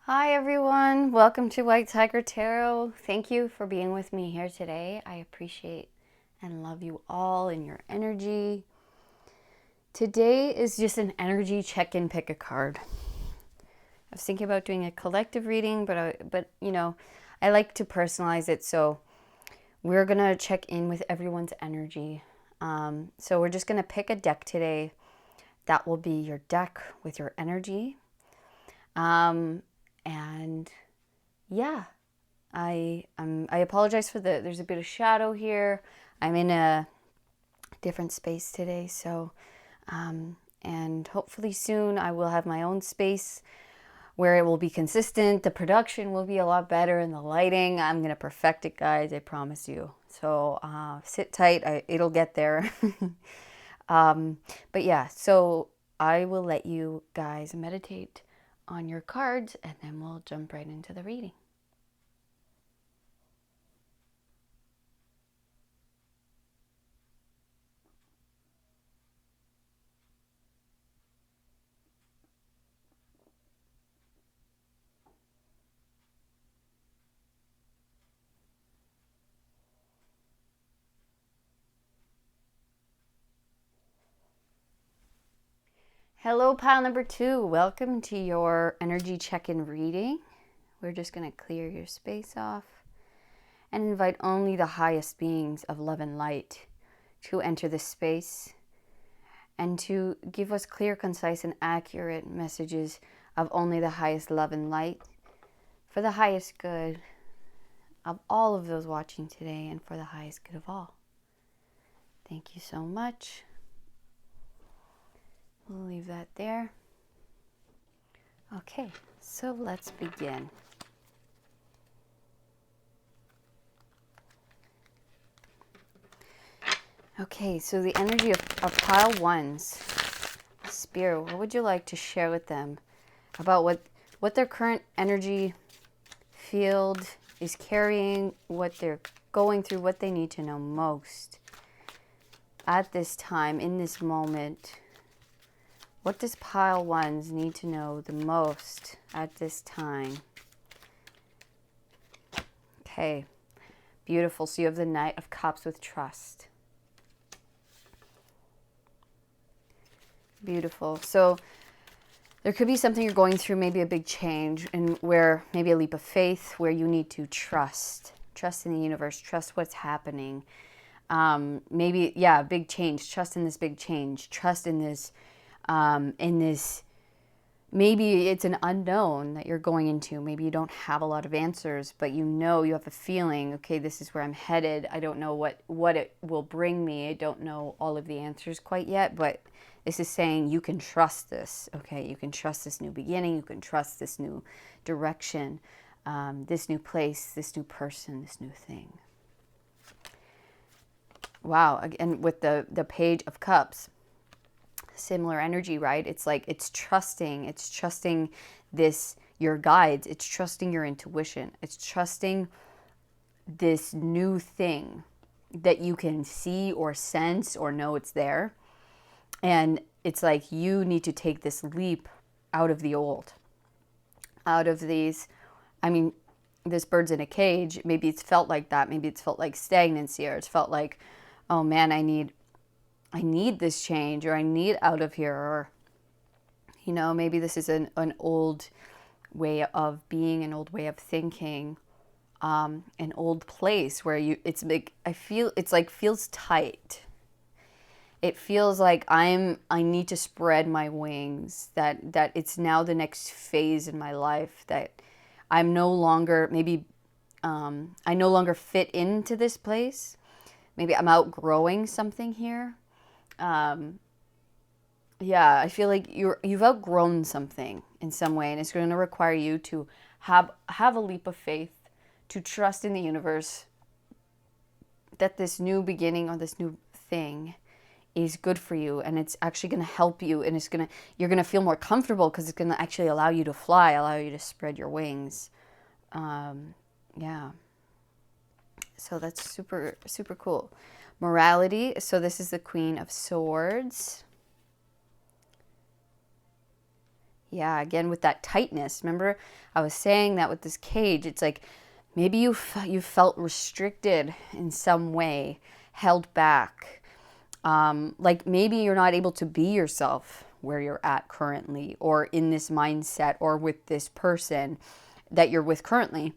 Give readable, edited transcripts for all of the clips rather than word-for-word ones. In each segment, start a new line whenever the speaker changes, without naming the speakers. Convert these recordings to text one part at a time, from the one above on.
Hi everyone, welcome to White Tiger Tarot. Thank you for being with me here today. I appreciate and love you all and your energy. Today is just an energy check-in, pick a card. I was thinking about doing a collective reading, but I like to personalize it, so we're gonna check in with everyone's energy. So we're just gonna pick a deck today. That will be your deck with your energy. And yeah, I apologize for there's a bit of shadow here. I'm in a different space today, so and hopefully soon I will have my own space where it will be consistent. The production will be a lot better, and the lighting, I'm gonna perfect it, guys. I promise you. So sit tight. It'll get there. But yeah, so I will let you guys meditate on your cards, and then we'll jump right into the reading. Hello, pile number 2. Welcome to your energy check-in reading. We're just going to clear your space off and invite only the highest beings of love and light to enter this space and to give us clear, concise, and accurate messages of only the highest love and light for the highest good of all of those watching today and for the highest good of all. Thank you so much. We'll leave that there. Okay, so let's begin. Okay, so the energy of pile 1's Spirit, what would you like to share with them about what their current energy field is carrying, what they're going through, what they need to know most at this time, in this moment? What does pile 1's need to know the most at this time? Okay, beautiful. So you have the Knight of Cups with trust. Beautiful. So there could be something you're going through, maybe a big change, and where maybe a leap of faith, where you need to trust in the universe, trust what's happening. Maybe, yeah, big change, trust in this big change, trust in this, maybe it's an unknown that you're going into. Maybe you don't have a lot of answers, but you have a feeling, okay, this is where I'm headed. I don't know what it will bring me. I don't know all of the answers quite yet, but this is saying you can trust this, okay? You can trust this new beginning. You can trust this new direction, this new place, this new person, this new thing. Wow, again, with the Page of Cups, similar energy, right? It's like it's trusting this, your guides. It's trusting your intuition. It's trusting this new thing that you can see or sense or know it's there. And it's like you need to take this leap out of the old, out of these, this bird's in a cage. Maybe it's felt like that. Maybe it's felt like stagnancy, or it's felt like, oh man, I need this change, or I need out of here, or, maybe this is an old way of being, an old way of thinking, an old place where it's like, feels tight. It feels like I need to spread my wings, that it's now the next phase in my life, that I'm no longer, I no longer fit into this place. Maybe I'm outgrowing something here. Yeah, I feel like you've outgrown something in some way, and it's going to require you to have a leap of faith, to trust in the universe that this new beginning or this new thing is good for you, and it's actually going to help you, and you're going to feel more comfortable because it's going to actually allow you to fly, allow you to spread your wings. Yeah. So that's super, super cool. Morality. So this is the Queen of Swords. Yeah, again with that tightness. Remember, I was saying that with this cage, it's like maybe you felt restricted in some way, held back. Like maybe you're not able to be yourself where you're at currently, or in this mindset, or with this person that you're with currently,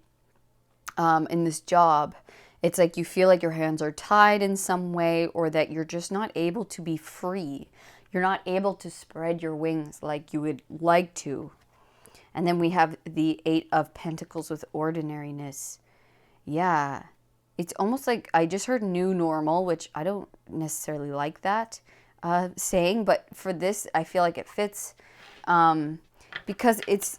in this job. It's like you feel like your hands are tied in some way, or that you're just not able to be free. You're not able to spread your wings like you would like to. And then we have the Eight of Pentacles with ordinariness. Yeah. It's almost like I just heard new normal, which I don't necessarily like that saying, but for this, I feel like it fits, because it's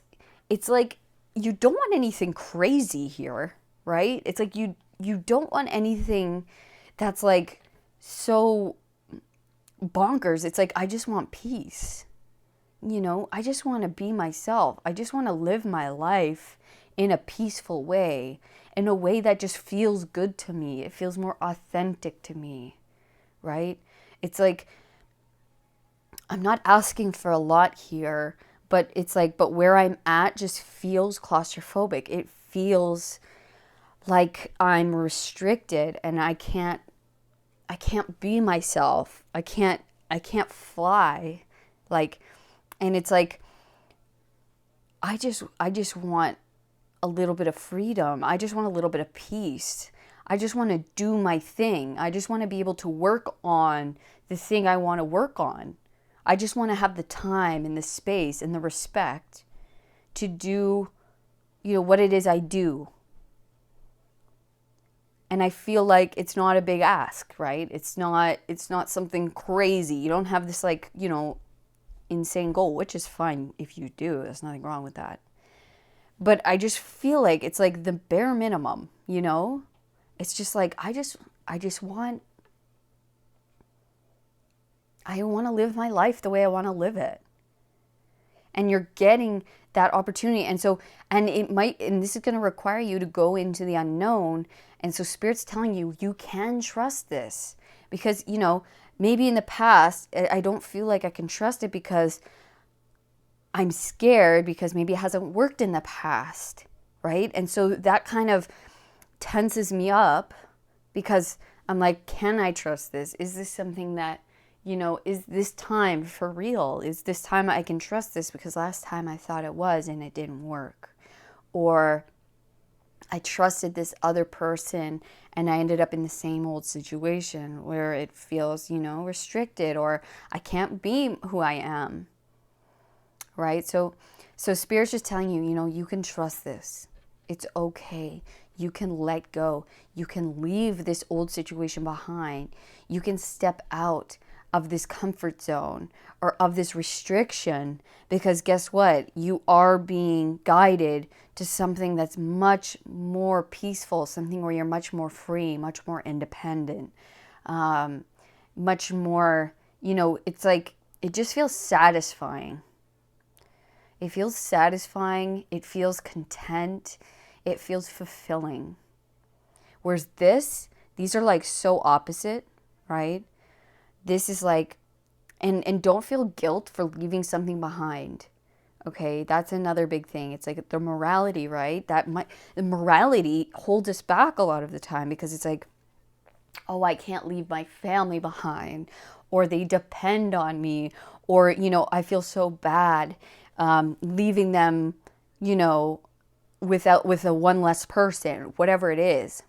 like you don't want anything crazy here, right? It's like you don't want anything that's like so bonkers. It's like I just want peace. I just want to be myself. I just want to live my life in a peaceful way, in a way that just feels good to me. It feels more authentic to me, right? It's like I'm not asking for a lot here, but it's like, but where I'm at just feels claustrophobic. It feels like I'm restricted and I can't be myself. I can't fly. Like, and it's like I just want a little bit of freedom. I just want a little bit of peace. I just want to do my thing. I just want to be able to work on the thing I want to work on. I just want to have the time and the space and the respect to do, what it is I do. And I feel like it's not a big ask, right? It's not something crazy. You don't have this like, insane goal, which is fine if you do. There's nothing wrong with that. But I just feel like it's like the bare minimum, It's just like I want to live my life the way I want to live it. And you're getting that opportunity. And so, and this is going to require you to go into the unknown. And so Spirit's telling you, you can trust this because, maybe in the past, I don't feel like I can trust it because I'm scared, because maybe it hasn't worked in the past, right? And so that kind of tenses me up because I'm like, can I trust this? Is this something that, is this time for real? Is this time I can trust this? Because last time I thought it was and it didn't work. Or I trusted this other person and I ended up in the same old situation where it feels, restricted, or I can't be who I am. Right? So Spirit's just telling you, you can trust this. It's okay. You can let go. You can leave this old situation behind. You can step out of this comfort zone or of this restriction, because guess what? You are being guided to something that's much more peaceful, something where you're much more free, much more independent, much more, it's like, it just feels satisfying. It feels satisfying. It feels content. It feels fulfilling. Whereas these are like so opposite, right? This is like, and don't feel guilt for leaving something behind. Okay, that's another big thing. It's like the morality, right? The morality holds us back a lot of the time because it's like, oh, I can't leave my family behind, or they depend on me, or, I feel so bad leaving them, with a one less person, whatever it is.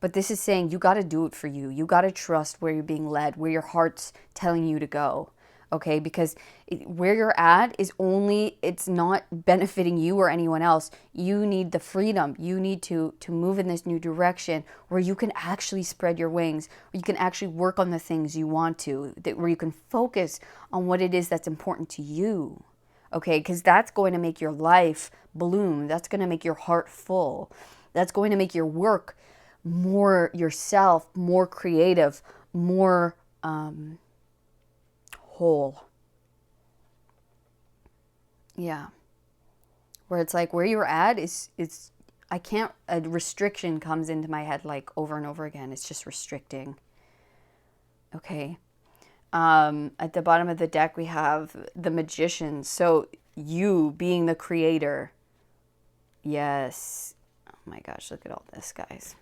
But this is saying you got to do it for you. You got to trust where you're being led, where your heart's telling you to go. Okay, because where you're at it's not benefiting you or anyone else. You need the freedom. You need to move in this new direction where you can actually spread your wings, where you can actually work on the things you want to, where you can focus on what it is that's important to you. Okay, because that's going to make your life bloom. That's going to make your heart full. That's going to make your work more yourself, more creative, more whole. Yeah. Where it's like where you're at is a restriction comes into my head like over and over again. It's just restricting. Okay. At the bottom of the deck, we have the Magician. So you being the creator. Yes. Oh my gosh, look at all this, guys.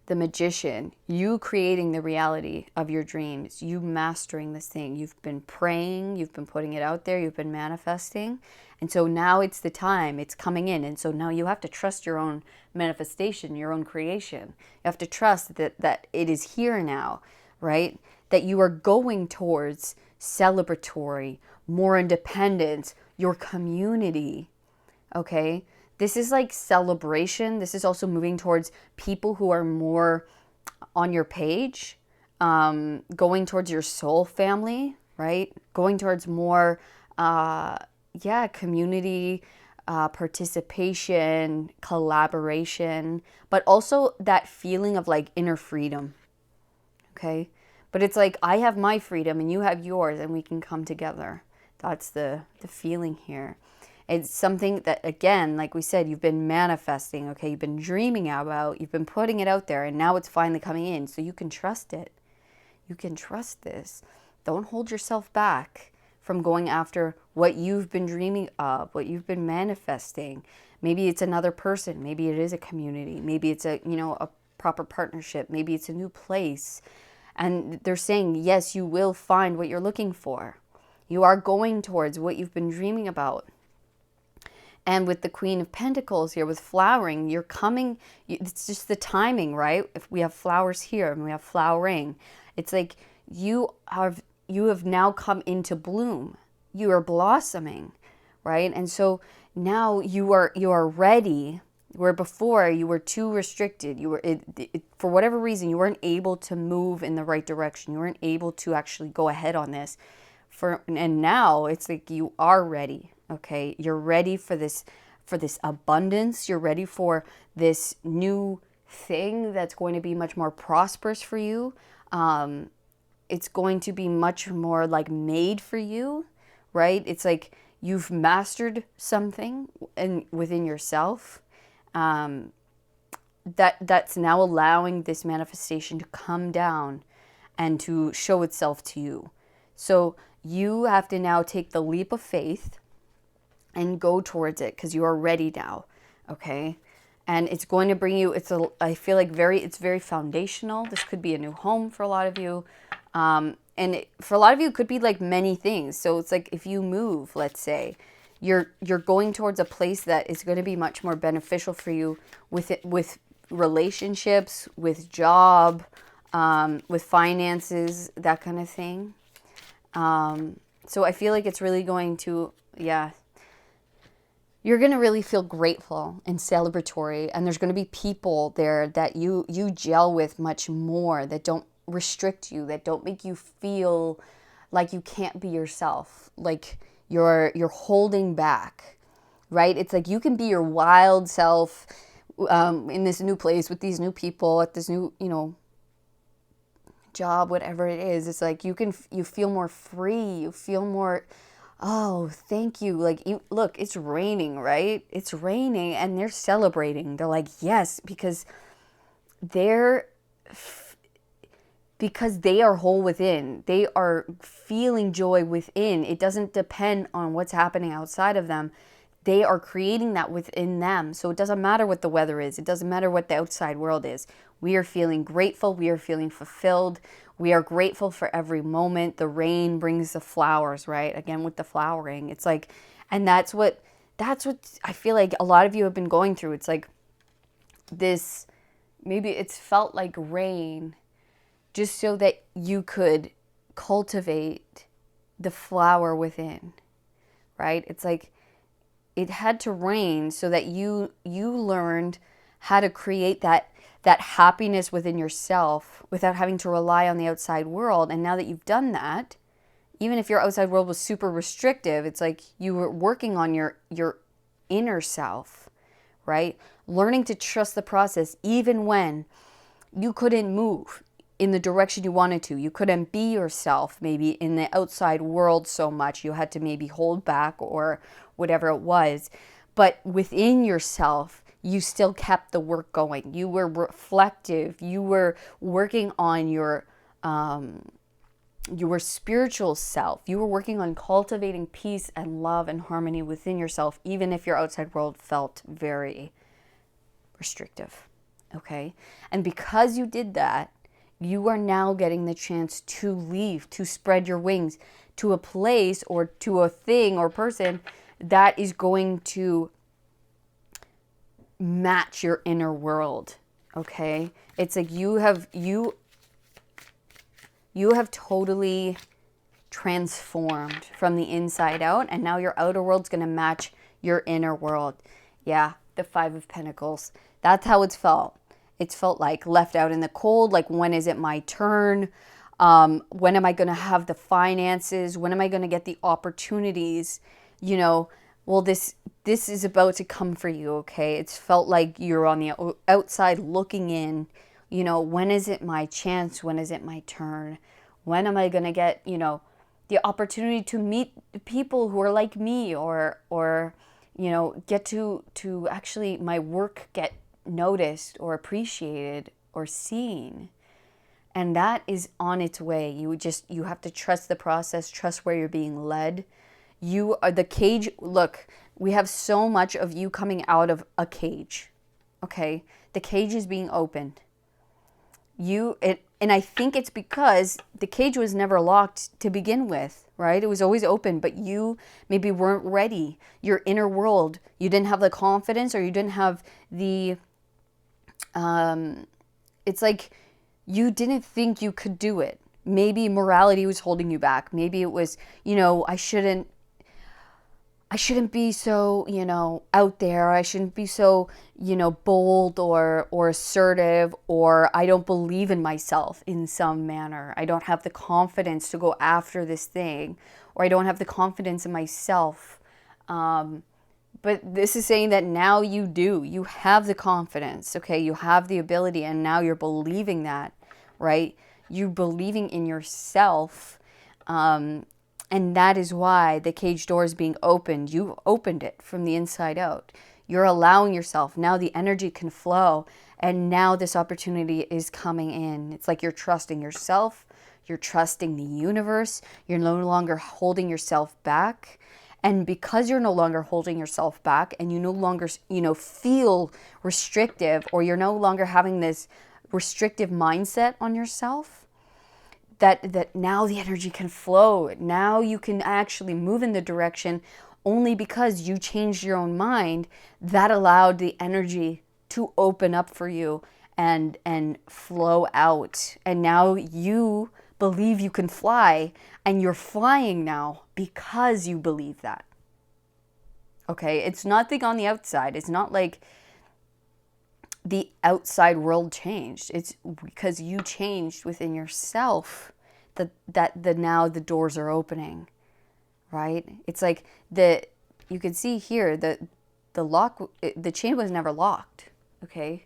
The magician, you creating the reality of your dreams, you mastering this thing. You've been praying, you've been putting it out there, you've been manifesting. And so now it's the time, it's coming in. And so now you have to trust your own manifestation, your own creation. You have to trust that it is here now, right? That you are going towards celebratory, more independence, your community, okay? This is like celebration. This is also moving towards people who are more on your page, going towards your soul family, right? Going towards more, community, participation, collaboration, but also that feeling of like inner freedom, okay? But it's like, I have my freedom and you have yours and we can come together. That's the feeling here. It's something that, again, like we said, you've been manifesting, okay? You've been dreaming about, you've been putting it out there, and now it's finally coming in. So you can trust it. You can trust this. Don't hold yourself back from going after what you've been dreaming of, what you've been manifesting. Maybe it's another person. Maybe it is a community. Maybe it's a proper partnership. Maybe it's a new place. And they're saying, yes, you will find what you're looking for. You are going towards what you've been dreaming about. And with the Queen of Pentacles here, with flowering, you're coming, it's just the timing, right? If we have flowers here and we have flowering, it's like you have now come into bloom. You are blossoming, right? And so now you are ready, where before you were too restricted. You were, for whatever reason, you weren't able to move in the right direction. You weren't able to actually go ahead on this. And now it's like you are ready. Okay, you're ready for this abundance. You're ready for this new thing that's going to be much more prosperous for you. It's going to be much more like made for you, right? It's like you've mastered something within yourself. That's now allowing this manifestation to come down and to show itself to you. So you have to now take the leap of faith and go towards it because you are ready now, okay? And it's going to bring you, I feel like it's very foundational. This could be a new home for a lot of you. For a lot of you, it could be like many things. So it's like if you move, let's say, you're going towards a place that is going to be much more beneficial for you with relationships, with job, with finances, that kind of thing. So I feel like it's really going to, you're going to really feel grateful and celebratory. And there's going to be people there that you gel with much more, that don't restrict you, that don't make you feel like you can't be yourself, like you're holding back, right? It's like you can be your wild self in this new place with these new people at this new, job, whatever it is. It's like you feel more free. You feel more, oh, thank you. Like, look, it's raining, right? It's raining and they're celebrating. They're like, yes, because they are whole within. They are feeling joy within. It doesn't depend on what's happening outside of them. They are creating that within them. So it doesn't matter what the weather is. It doesn't matter what the outside world is. We are feeling grateful. We are feeling fulfilled. We are grateful for every moment. The rain brings the flowers, right? Again, with the flowering. It's like, and that's what I feel like a lot of you have been going through. It's like this, maybe it's felt like rain just so that you could cultivate the flower within, right? It's like it had to rain so that you learned how to create that happiness within yourself without having to rely on the outside world. And now that you've done that, even if your outside world was super restrictive, it's like you were working on your inner self, right? Learning to trust the process even when you couldn't move in the direction you wanted to. You couldn't be yourself maybe in the outside world so much. You had to maybe hold back or whatever it was. But within yourself, you still kept the work going. You were reflective. You were working on your your spiritual self. You were working on cultivating peace and love and harmony within yourself, even if your outside world felt very restrictive. Okay? And because you did that, you are now getting the chance to leave, to spread your wings to a place or to a thing or person that is going to match your inner world. Okay? It's like you have totally transformed from the inside out, and now your outer world's going to match your inner world. Yeah, the Five of Pentacles. That's how it's felt. It's felt like left out in the cold, like when is it my turn? When am I going to have the finances? When am I going to get the opportunities? You know, well, this is about to come for you, okay? It's felt like you're on the outside looking in. You know, when is it my chance? When is it my turn? When am I going to get, you know, the opportunity to meet people who are like me, or you know, get to actually my work get noticed or appreciated or seen. And that is on its way. You have to trust the process, trust where you're being led. You are the cage. Look, we have so much of you coming out of a cage. Okay? The cage is being opened. And I think it's because the cage was never locked to begin with, right? It was always open, but you maybe weren't ready. Your inner world, you didn't have the confidence, or you didn't have the it's like you didn't think you could do it. Maybe morality was holding you back. Maybe it was, you know, I shouldn't be so, you know, out there. I shouldn't be so, you know, bold or assertive, or I don't believe in myself in some manner. I don't have the confidence to go after this thing, or I don't have the confidence in myself. But this is saying that now you do. You have the confidence, okay? You have the ability, and now you're believing that, right? You're believing in yourself. And that is why the cage door is being opened. You opened it from the inside out. You're allowing yourself. Now the energy can flow, and now this opportunity is coming in. It's like you're trusting yourself. You're trusting the universe. You're no longer holding yourself back. And because you're no longer holding yourself back, and you no longer, you know, feel restrictive, or you're no longer having this restrictive mindset on yourself, that now the energy can flow. Now you can actually move in the direction only because you changed your own mind. That allowed the energy to open up for you and flow out. And now you believe you can fly, and you're flying now because you believe that. Okay? It's nothing on the outside. It's not like the outside world changed. It's because you changed within yourself that now the doors are opening, right? It's like you can see here the lock, the chain was never locked, okay?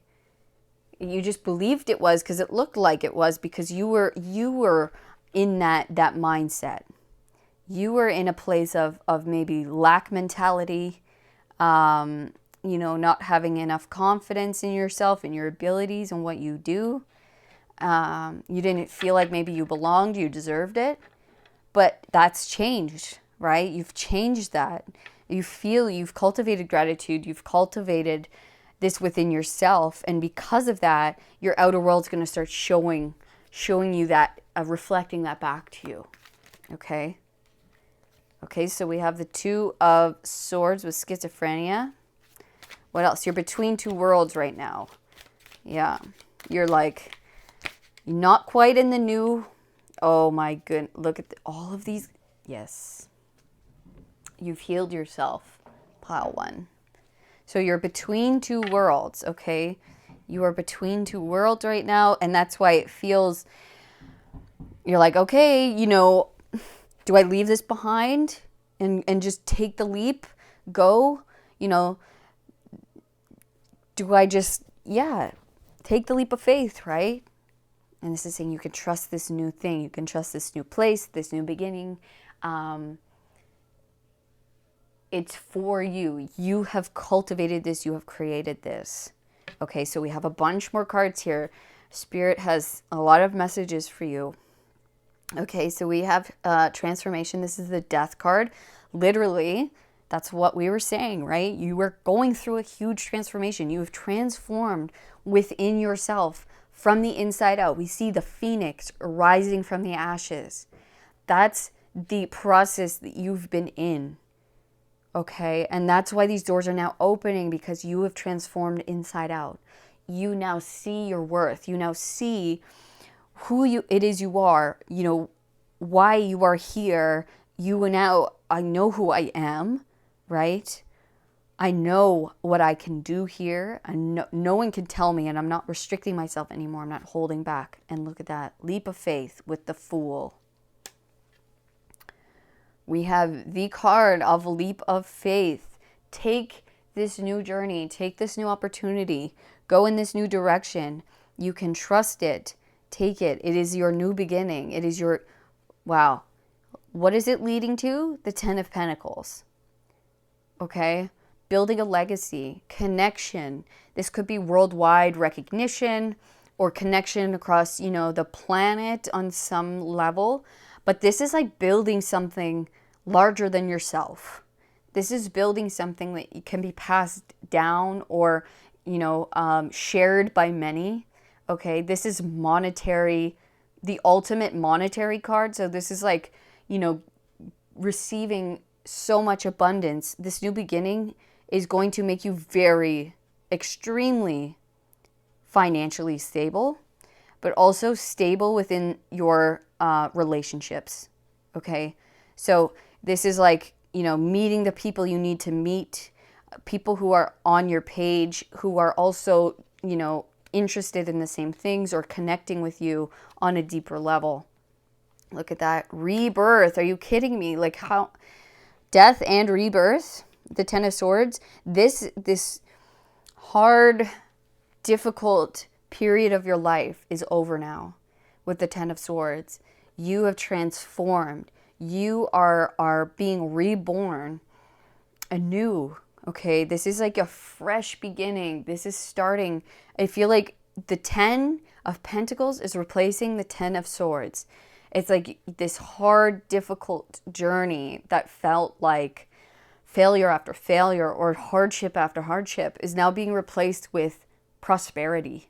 You just believed it was because it looked like it was, because you were in that mindset. You were in a place of maybe lack mentality, you know, not having enough confidence in yourself and your abilities and what you do. You didn't feel like maybe you belonged, you deserved it. But that's changed, right? You've changed that. You've cultivated gratitude, you've cultivated this within yourself, and because of that, your outer world's going to start showing you that, reflecting that back to you. Okay? Okay, so we have the Two of Swords with schizophrenia. What else? You're between two worlds right now. Yeah. You're like, not quite in the new. Oh my goodness. Look at all of these. Yes. You've healed yourself. Pile one. So you're between two worlds, okay? You are between two worlds right now, and that's why it feels, you're like, okay, you know, do I leave this behind and just take the leap, go? You know, do I just, take the leap of faith, right? And this is saying you can trust this new thing. You can trust this new place, this new beginning. It's for you. You have cultivated this. You have created this. Okay, so we have a bunch more cards here. Spirit has a lot of messages for you. Okay, so we have transformation. This is the death card. Literally, that's what we were saying, right? You were going through a huge transformation. You have transformed within yourself from the inside out. We see the phoenix rising from the ashes. That's the process that you've been in. Okay, and that's why these doors are now opening, because you have transformed inside out. You now see your worth. You now see who it is you are, why you are here. I know who I am, right? I know what I can do here. And no one can tell me, and I'm not restricting myself anymore. I'm not holding back. And look at that leap of faith with the Fool. We have the card of leap of faith. Take this new journey, take this new opportunity, go in this new direction. You can trust it. Take it. It is your new beginning. It is your, wow. What is it leading to? The 10 of Pentacles. Okay? Building a legacy, connection. This could be worldwide recognition or connection across, the planet on some level. But this is like building something larger than yourself. This is building something that can be passed down or, shared by many. Okay, this is monetary, the ultimate monetary card. So this is like, receiving so much abundance. This new beginning is going to make you very, extremely financially stable, but also stable within your relationships. Okay, so this is like, meeting the people you need to meet, people who are on your page, who are also, interested in the same things or connecting with you on a deeper level. Look at that. Rebirth. Are you kidding me? Like how death and rebirth, the 10 of Swords, this hard, difficult period of your life is over now with the 10 of Swords. You have transformed. You are being reborn anew. Okay, this is like a fresh beginning. This is starting. I feel like the 10 of Pentacles is replacing the 10 of Swords. It's like this hard, difficult journey that felt like failure after failure or hardship after hardship is now being replaced with prosperity.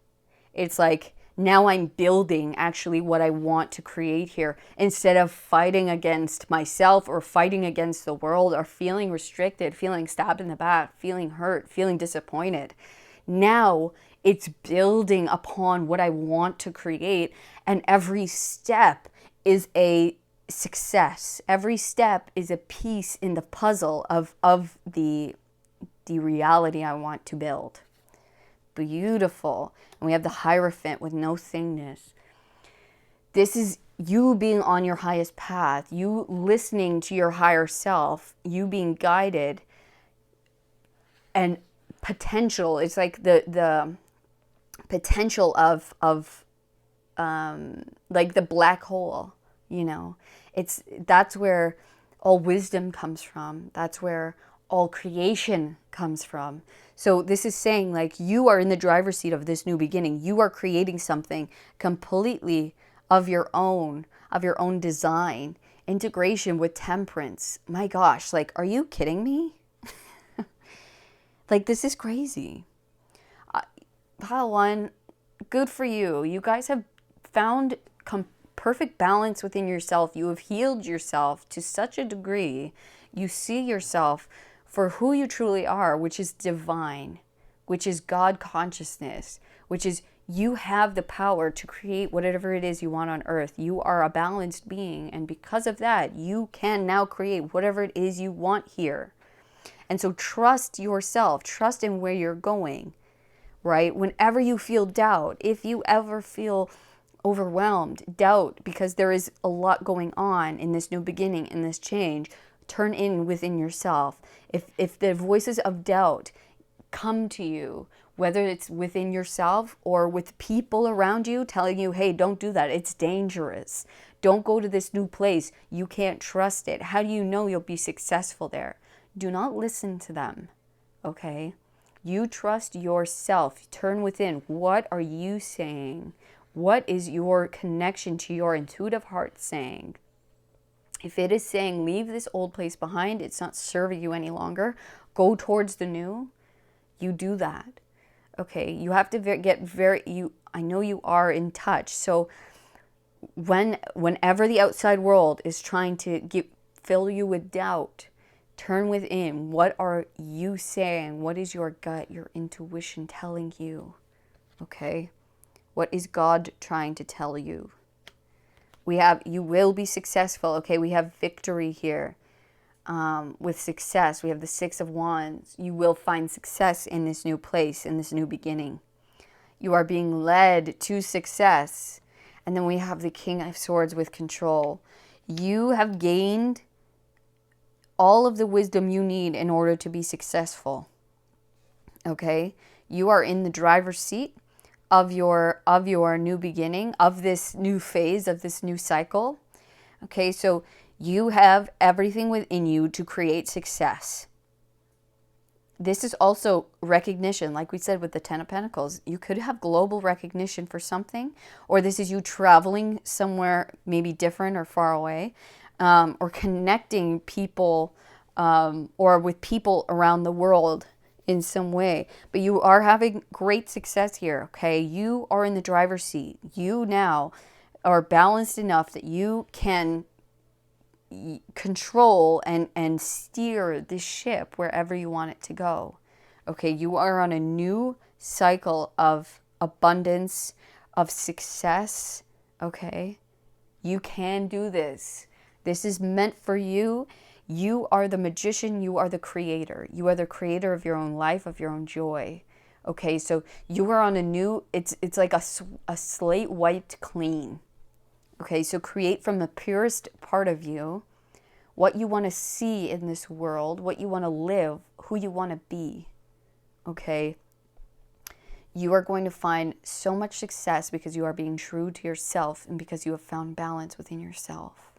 It's like now I'm building actually what I want to create here, instead of fighting against myself or fighting against the world or feeling restricted, feeling stabbed in the back, feeling hurt, feeling disappointed. Now it's building upon what I want to create, and every step is a success. Every step is a piece in the puzzle of the reality I want to build. Beautiful. And we have the Hierophant with no thingness. This is you being on your highest path, you listening to your higher self, you being guided, and potential. It's like the potential of like the black hole, that's where all wisdom comes from. That's where all creation comes from. So this is saying like you are in the driver's seat of this new beginning. You are creating something completely of your own design, integration with temperance. My gosh, like, are you kidding me? Like, this is crazy. Pile one, good for you. You guys have found perfect balance within yourself. You have healed yourself to such a degree. You see yourself for who you truly are, which is divine, which is God consciousness, which is you have the power to create whatever it is you want on earth. You are a balanced being, and because of that, you can now create whatever it is you want here. And so trust yourself, trust in where you're going, right? Whenever you feel doubt, if you ever feel overwhelmed, doubt, because there is a lot going on in this new beginning, in this change, turn in within yourself. If the voices of doubt come to you, whether it's within yourself or with people around you telling you, hey, don't do that, it's dangerous. Don't go to this new place, you can't trust it. How do you know you'll be successful there? Do not listen to them, okay? You trust yourself. Turn within. What are you saying? What is your connection to your intuitive heart saying? If it is saying, leave this old place behind, it's not serving you any longer, go towards the new, you do that. Okay, you have to I know you are in touch. So whenever the outside world is trying to fill you with doubt, turn within. What are you saying? What is your gut, your intuition telling you? Okay, what is God trying to tell you? You will be successful. Okay, we have victory here. With success, we have the Six of Wands. You will find success in this new place, in this new beginning. You are being led to success. And then we have the King of Swords with control. You have gained all of the wisdom you need in order to be successful. Okay? You are in the driver's seat of your new beginning, of this new phase, of this new cycle. Okay, so you have everything within you to create success. This is also recognition, like we said with the Ten of Pentacles. You could have global recognition for something, or this is you traveling somewhere maybe different or far away, or connecting people or with people around the world in some way. But you are having great success here, okay? You are in the driver's seat. You now are balanced enough that you can control and steer the ship wherever you want it to go. Okay, you are on a new cycle of abundance, of success, okay? You can do this. This is meant for you. You are the magician. You are the creator. You are the creator of your own life, of your own joy. Okay, so you are on a new, it's like a slate wiped clean. Okay, so create from the purest part of you what you want to see in this world, what you want to live, who you want to be. Okay, you are going to find so much success because you are being true to yourself and because you have found balance within yourself.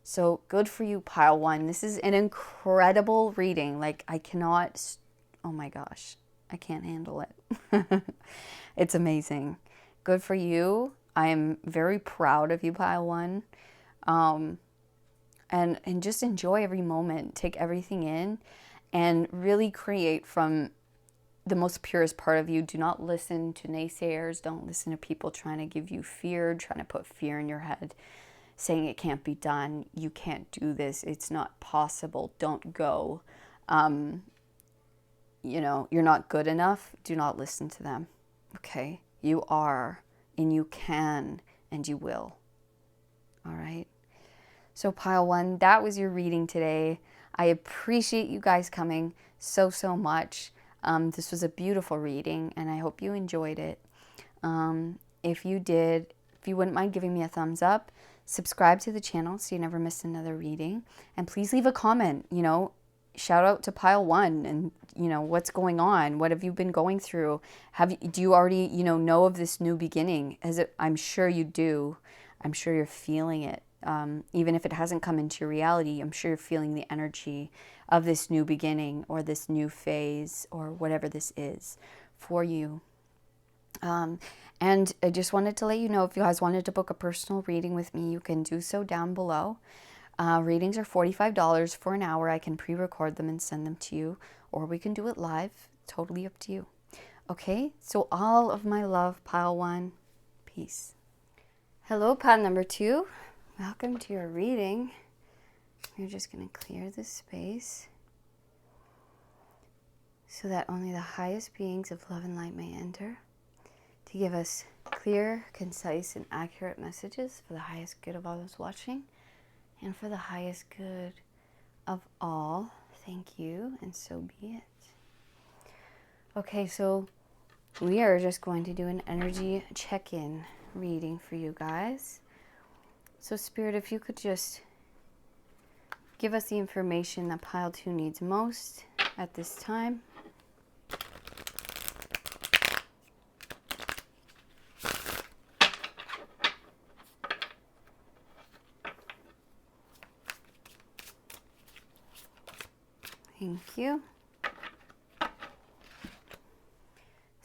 So good for you, pile one. This is an incredible reading. Like, oh my gosh, I can't handle it. It's amazing. Good for you. I'm very proud of you, pile one. And just enjoy every moment. Take everything in and really create from the most purest part of you. Do not listen to naysayers. Don't listen to people trying to give you fear, trying to put fear in your head, saying it can't be done. You can't do this. It's not possible. Don't go. You're not good enough. Do not listen to them. Okay? You are, and you can, and you will. All right? So pile one, that was your reading today. I appreciate you guys coming so much. This was a beautiful reading, and I hope you enjoyed it. If you did, if you wouldn't mind giving me a thumbs up, subscribe to the channel so you never miss another reading, and please leave a comment. Shout out to pile one, and what's going on. What have you been going through? Do you already know of this new beginning? I'm sure you do. I'm sure you're feeling it. Even if it hasn't come into your reality, I'm sure you're feeling the energy of this new beginning or this new phase or whatever this is for you. And I just wanted to let you know, if you guys wanted to book a personal reading with me, you can do so down below. Readings are $45 for an hour. I can pre-record them and send them to you, or we can do it live. Totally up to you. Okay, so all of my love, pile one. Peace. Hello, pile number two. Welcome to your reading. We're just going to clear this space so that only the highest beings of love and light may enter, to give us clear, concise, and accurate messages for the highest good of all those watching and for the highest good of all. Thank you, and so be it. Okay, so we are just going to do an energy check-in reading for you guys. So Spirit, if you could just give us the information that pile 2 needs most at this time. Thank you.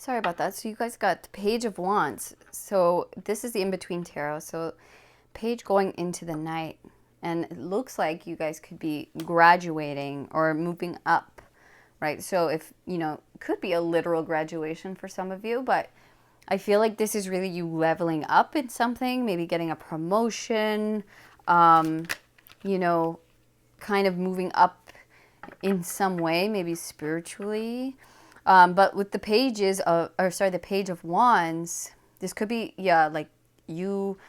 Sorry about that. So you guys got the Page of Wands. So this is the in-between tarot. So page going into the night. And it looks like you guys could be graduating or moving up, right? So if, you know, could be a literal graduation for some of you, but I feel like this is really you leveling up in something, maybe getting a promotion, you know, kind of moving up in some way, maybe spiritually. But with the pages of, or sorry, the Page of Wands, this could be, yeah, like you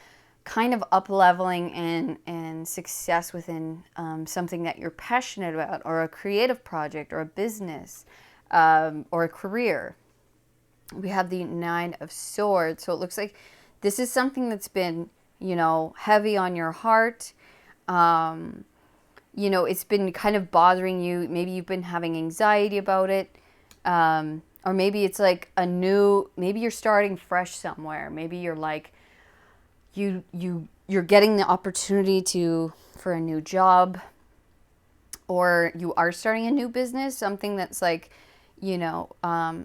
kind of up leveling and success within something that you're passionate about, or a creative project, or a business, or a career. We have the Nine of Swords. So it looks like this is something that's been, you know, heavy on your heart. You know, it's been kind of bothering you. Maybe you've been having anxiety about it. Or maybe it's like a new, maybe you're starting fresh somewhere. Maybe you're like, you're getting the opportunity for a new job, or you are starting a new business, something that's like, you know,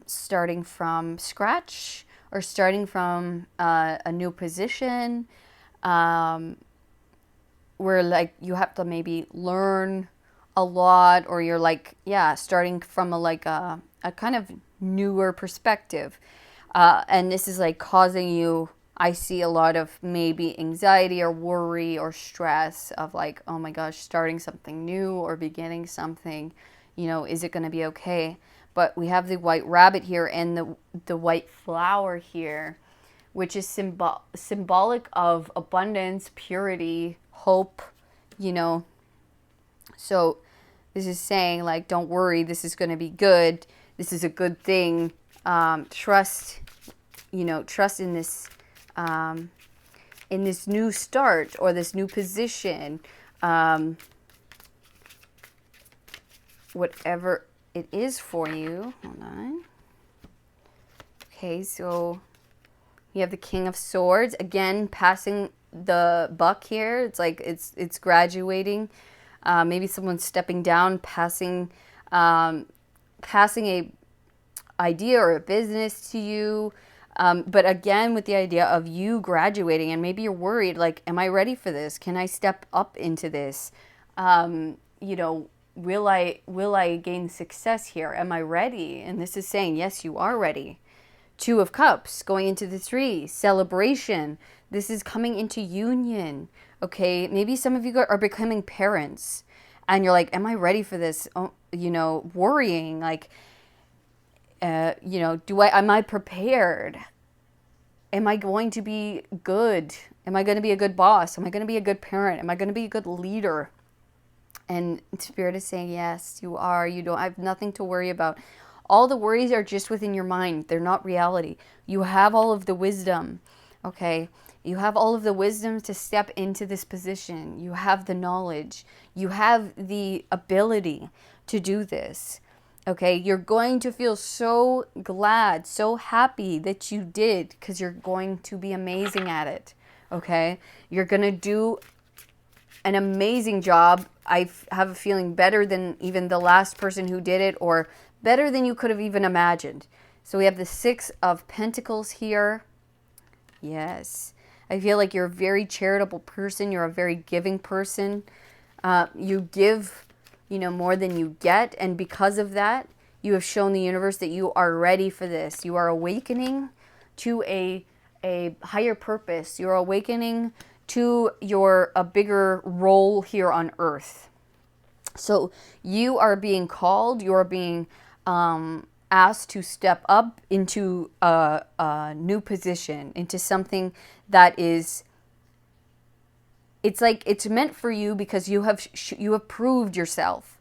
starting from scratch, or starting from a new position, where like you have to maybe learn a lot, or you're like, yeah, starting from a kind of newer perspective. And this is like causing you, I see a lot of maybe anxiety or worry or stress of like, oh my gosh, starting something new or beginning something, you know, is it going to be okay? But we have the white rabbit here and the white flower here, which is symbolic of abundance, purity, hope, you know. So this is saying like, don't worry, this is going to be good. This is a good thing. Trust, you know, trust in this new start or this new position, whatever it is for you. Hold on. Okay, so you have the King of Swords again, passing the buck here. It's like it's graduating. Maybe someone's stepping down, passing a idea or a business to you. But again, with the idea of you graduating, and maybe you're worried, like, am I ready for this? Can I step up into this? You know, will I gain success here? Am I ready? And this is saying, yes, you are ready. Two of Cups going into the Three, celebration. This is coming into union. Okay, maybe some of you are becoming parents, and you're like, am I ready for this? Oh, you know, worrying, like, you know, am I prepared? Am I going to be good? Am I going to be a good boss? Am I going to be a good parent? Am I going to be a good leader? And Spirit is saying, yes, you are. You don't have nothing to worry about. All the worries are just within your mind. They're not reality. You have all of the wisdom, okay? You have all of the wisdom to step into this position. You have the knowledge. You have the ability to do this. Okay, you're going to feel so glad, so happy that you did, because you're going to be amazing at it. Okay, you're going to do an amazing job. I have a feeling better than even the last person who did it, or better than you could have even imagined. So we have the Six of Pentacles here. Yes, I feel like you're a very charitable person. You're a very giving person. You give, you know, more than you get. And because of that, you have shown the universe that you are ready for this. You are awakening to a higher purpose. You're awakening to a bigger role here on earth. So you are being called. You are being asked to step up into a new position, into something that is, it's like it's meant for you, because you have proved yourself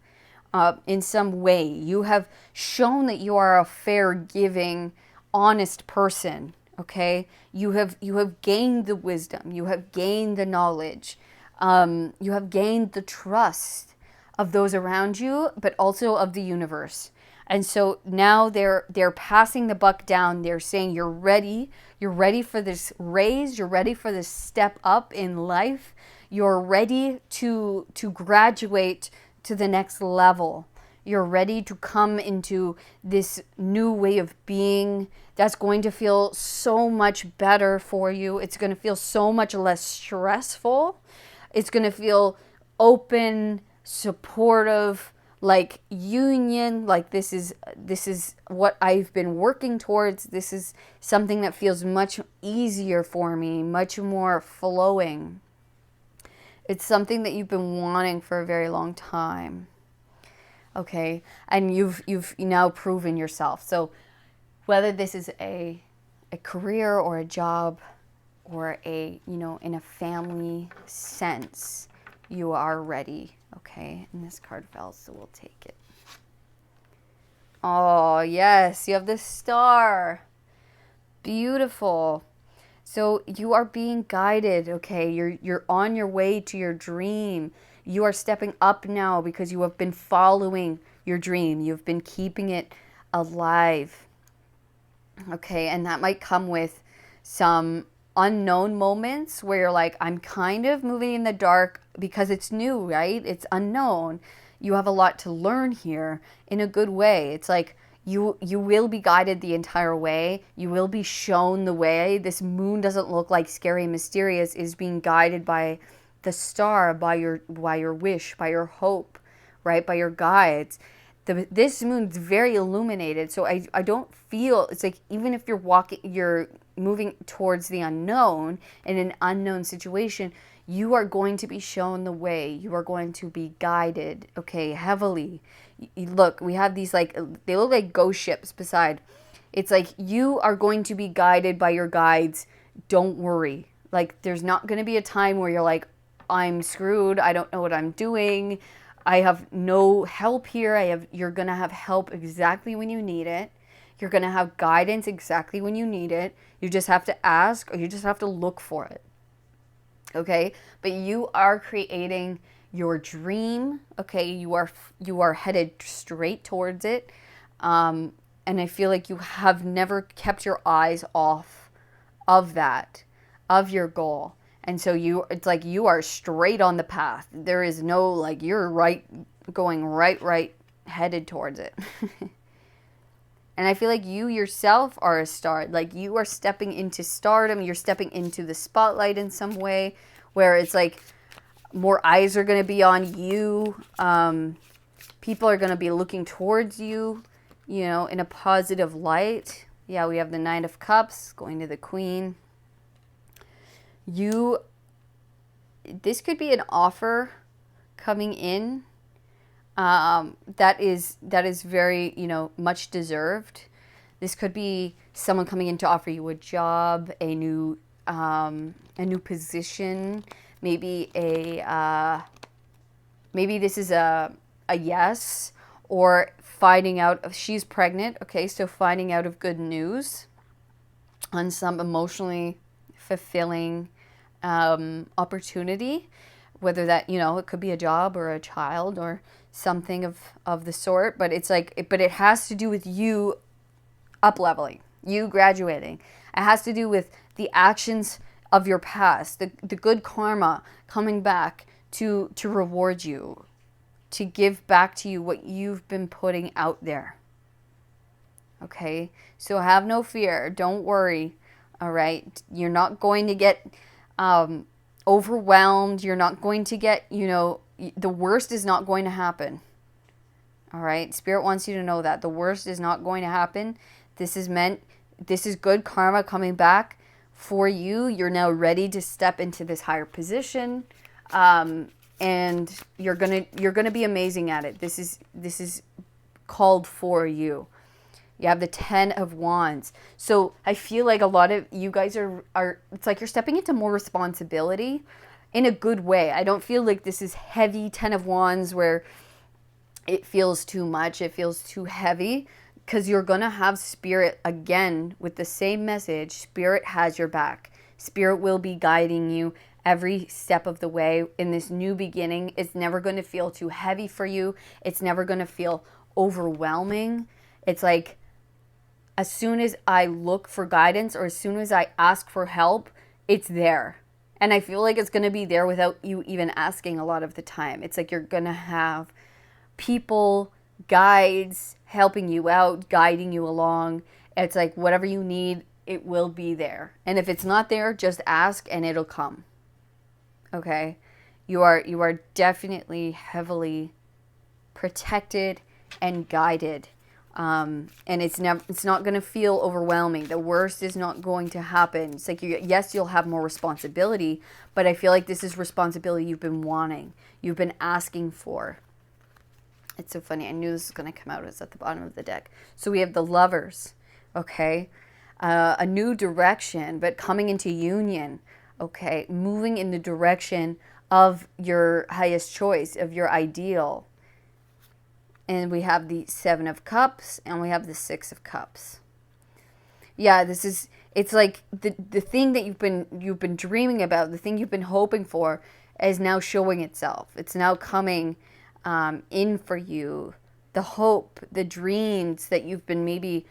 in some way. You have shown that you are a fair, giving, honest person. Okay, you have gained the wisdom. You have gained the knowledge. You have gained the trust of those around you, but also of the universe. And so now they're passing the buck down. They're saying you're ready. You're ready for this raise. You're ready for this step up in life. You're ready to graduate to the next level. You're ready to come into this new way of being that's going to feel so much better for you. It's going to feel so much less stressful. It's going to feel open, supportive, like union, like this is what I've been working towards. This is something that feels much easier for me, much more flowing. It's something that you've been wanting for a very long time. Okay, and you've now proven yourself. So whether this is a career or a job or a, in a family sense, you are ready. Okay, and this card fell, so we'll take it. Oh, yes, you have the star. Beautiful. So you are being guided, okay? You're on your way to your dream. You are stepping up now because you have been following your dream. You've been keeping it alive. Okay, and that might come with some unknown moments where you're like, I'm kind of moving in the dark because it's new, right? It's unknown. You have a lot to learn here in a good way. It's like you will be guided the entire way. You will be shown the way. This moon doesn't look like scary and mysterious. Is being guided by the star, by your wish, by your hope, right? By your guides. This moon's very illuminated, so I don't feel, it's like even if you're moving towards the unknown in an unknown situation, you are going to be shown the way. You are going to be guided, okay, heavily. Look, we have these like, they look like ghost ships beside. It's like you are going to be guided by your guides. Don't worry. Like there's not going to be a time where you're like, I'm screwed. I don't know what I'm doing. I have no help here. You're going to have help exactly when you need it. You're going to have guidance exactly when you need it. You just have to ask, or you just have to look for it. Okay? But you are creating your dream. Okay? You are headed straight towards it. And I feel like you have never kept your eyes off of that, of your goal. And so it's like you are straight on the path. There is no like you're going right, headed towards it. And I feel like you yourself are a star. Like you are stepping into stardom. You're stepping into the spotlight in some way where it's like more eyes are going to be on you. People are going to be looking towards you, in a positive light. Yeah, we have the Nine of Cups going to the Queen. This could be an offer coming in that is very, much deserved. This could be someone coming in to offer you a job, a new position, maybe maybe this is a yes, or finding out if she's pregnant. Okay, so finding out of good news on some emotionally fulfilling opportunity, whether that, it could be a job or a child or something of the sort, but it's like, but it has to do with you up-leveling, you graduating. It has to do with the actions of your past, the good karma coming back to reward you, to give back to you what you've been putting out there. Okay, so have no fear, don't worry. All right, you're not going to get overwhelmed. You're not going to get, the worst is not going to happen. All right, Spirit wants you to know that the worst is not going to happen. This is good karma coming back for you. You're now ready to step into this higher position, and you're gonna be amazing at it. This is called for you. You have the 10 of Wands. So I feel like a lot of you guys are it's like you're stepping into more responsibility in a good way. I don't feel like this is heavy 10 of Wands where it feels too much, it feels too heavy, because you're going to have Spirit again with the same message. Spirit has your back. Spirit will be guiding you every step of the way in this new beginning. It's never going to feel too heavy for you. It's never going to feel overwhelming. It's like, as soon as I look for guidance or as soon as I ask for help, it's there. And I feel like it's going to be there without you even asking a lot of the time. It's like you're going to have people guides helping you out, guiding you along. It's like whatever you need, it will be there. And if it's not there, just ask and it'll come. Okay? You are definitely heavily protected and guided. And it's not going to feel overwhelming. The worst is not going to happen. It's like, yes, you'll have more responsibility, but I feel like this is responsibility you've been wanting, you've been asking for. It's so funny. I knew this was going to come out. It's at the bottom of the deck. So we have the Lovers, okay? A new direction, but coming into union, okay? Moving in the direction of your highest choice, of your ideal. And we have the Seven of Cups, and we have the Six of Cups. Yeah, it's like the thing that you've been dreaming about, the thing you've been hoping for, is now showing itself. It's now coming in for you. The hope, the dreams that you've been maybe,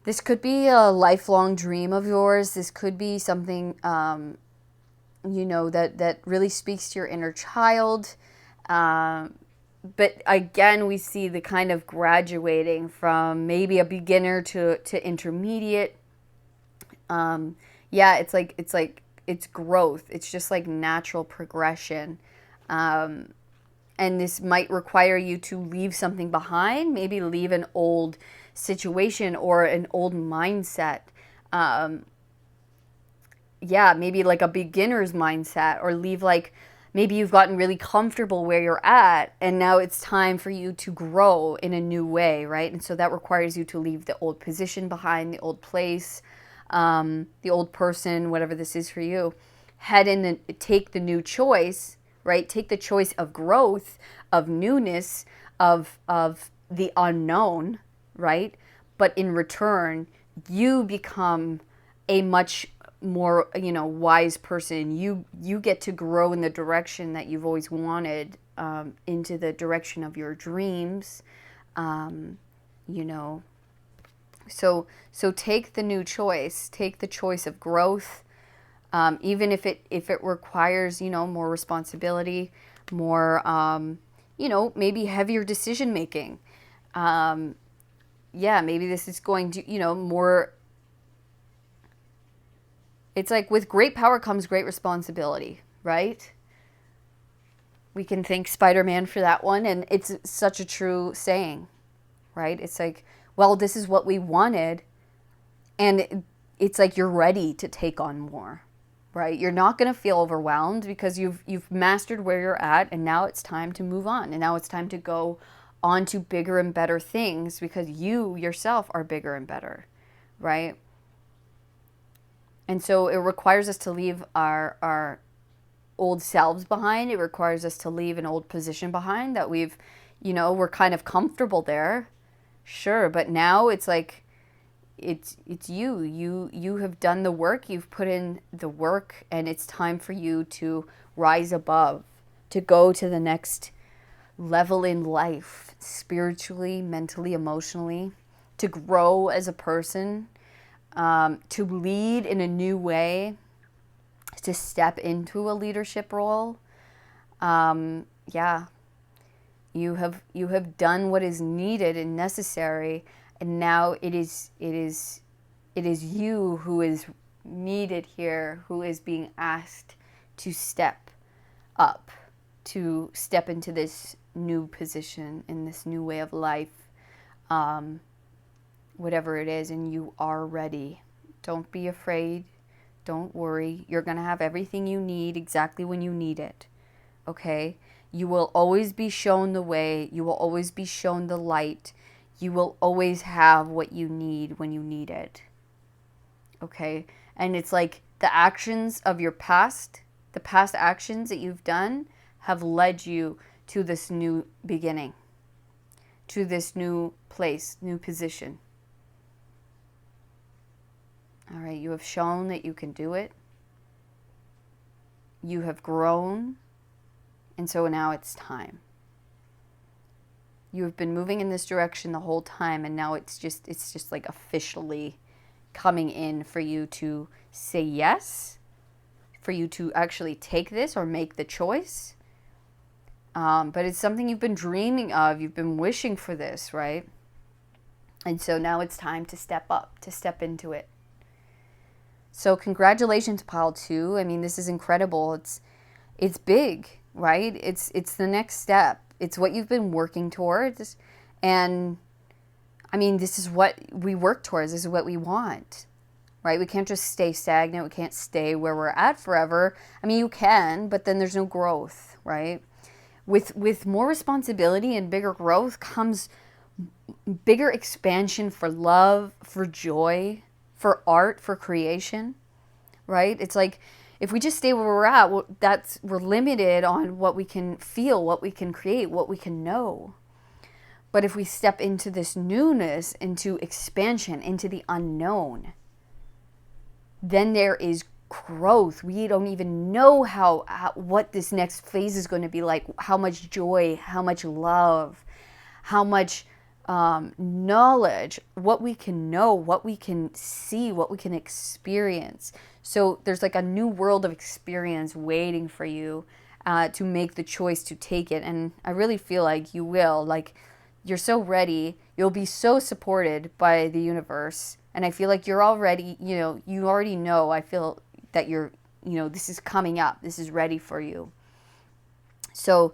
this could be a lifelong dream of yours. This could be something, that really speaks to your inner child. But again, we see the kind of graduating from maybe a beginner to intermediate. It's growth. It's just like natural progression. And this might require you to leave something behind, maybe leave an old situation or an old mindset. Maybe like a beginner's mindset, or leave like, maybe you've gotten really comfortable where you're at and now it's time for you to grow in a new way, right? And so that requires you to leave the old position behind, the old place, the old person, whatever this is for you. Take the new choice, right? Take the choice of growth, of newness, of the unknown, right? But in return, you become a much more, wise person. You get to grow in the direction that you've always wanted, into the direction of your dreams, So take the new choice. Take the choice of growth, even if it requires, more responsibility, more, maybe heavier decision making. Maybe this is going to, more. It's like with great power comes great responsibility, right? We can thank Spider-Man for that one, and it's such a true saying, right? It's like, well, this is what we wanted, and it's like you're ready to take on more, right? You're not going to feel overwhelmed because you've mastered where you're at, and now it's time to move on, and now it's time to go on to bigger and better things because you yourself are bigger and better, right? And so it requires us to leave our old selves behind. It requires us to leave an old position behind that we're kind of comfortable there. Sure, but now it's like it's you. You have done the work, you've put in the work, and it's time for you to rise above, to go to the next level in life, spiritually, mentally, emotionally, to grow as a person. To lead in a new way, to step into a leadership role. You have done what is needed and necessary, and now it is you who is needed here, who is being asked to step up, to step into this new position, in this new way of life. Whatever it is, and you are ready. Don't be afraid. Don't worry. You're going to have everything you need exactly when you need it. Okay? You will always be shown the way. You will always be shown the light. You will always have what you need when you need it. Okay? And it's like the actions of your past, the past actions that you've done have led you to this new beginning, to this new place, new position. All right, you have shown that you can do it. You have grown, and so now it's time. You have been moving in this direction the whole time, and now it's just like officially coming in for you to say yes, for you to actually take this or make the choice. But it's something you've been dreaming of. You've been wishing for this, right? And so now it's time to step up, to step into it. So congratulations, pile 2. I mean, this is incredible. It's big, right? It's the next step. It's what you've been working towards. And I mean, this is what we work towards. This is what we want, right? We can't just stay stagnant. We can't stay where we're at forever. I mean, you can, but then there's no growth, right? With more responsibility and bigger growth comes bigger expansion for love, for joy, for art, for creation, right? It's like if we just stay where we're at, we're limited on what we can feel, what we can create, what we can know. But if we step into this newness, into expansion, into the unknown, then there is growth. We don't even know what this next phase is going to be like, how much joy, how much love, how much knowledge, what we can know, what we can see, what we can experience. So there's like a new world of experience waiting for you to make the choice to take it. And I really feel like you will. Like, you're so ready. You'll be so supported by the universe. And I feel like you're already, you already know. I feel that you're, this is coming up. This is ready for you. So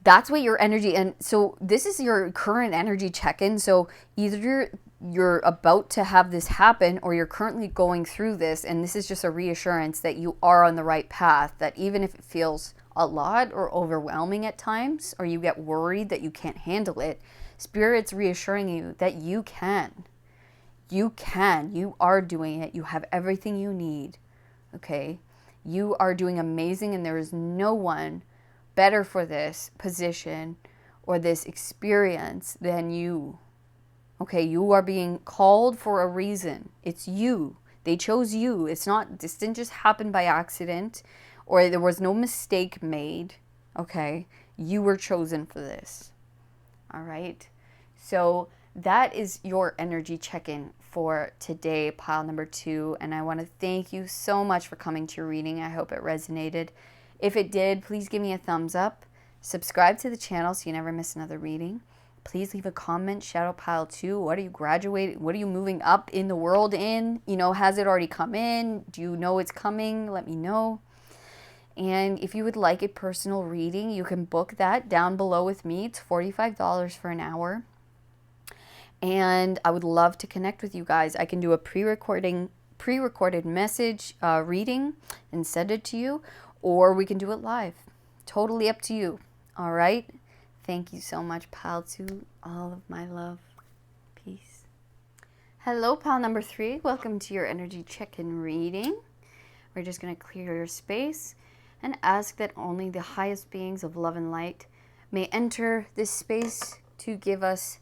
that's what your energy, and so this is your current energy check-in. So either you're about to have this happen, or you're currently going through this, and this is just a reassurance that you are on the right path, that even if it feels a lot or overwhelming at times, or you get worried that you can't handle it, Spirit's reassuring you that you can. You can. You are doing it. You have everything you need. Okay? You are doing amazing, and there is no one better for this position or this experience than you. Okay, you are being called for a reason. It's you. They chose you. This didn't just happen by accident, or there was no mistake made. Okay, you were chosen for this. All right. So that is your energy check-in for today, pile number 2. And I want to thank you so much for coming to your reading. I hope it resonated. If it did, please give me a thumbs up. Subscribe to the channel so you never miss another reading. Please leave a comment. Shout out pile 2. What are you graduating? What are you moving up in the world in? Has it already come in? Do you know it's coming? Let me know. And if you would like a personal reading, you can book that down below with me. It's $45 for an hour. And I would love to connect with you guys. I can do a pre-recorded message reading and send it to you, or we can do it live. Totally up to you. All right? Thank you so much, pile 2. All of my love. Peace. Hello, pile number 3. Welcome to your energy check-in reading. We're just going to clear your space and ask that only the highest beings of love and light may enter this space to give us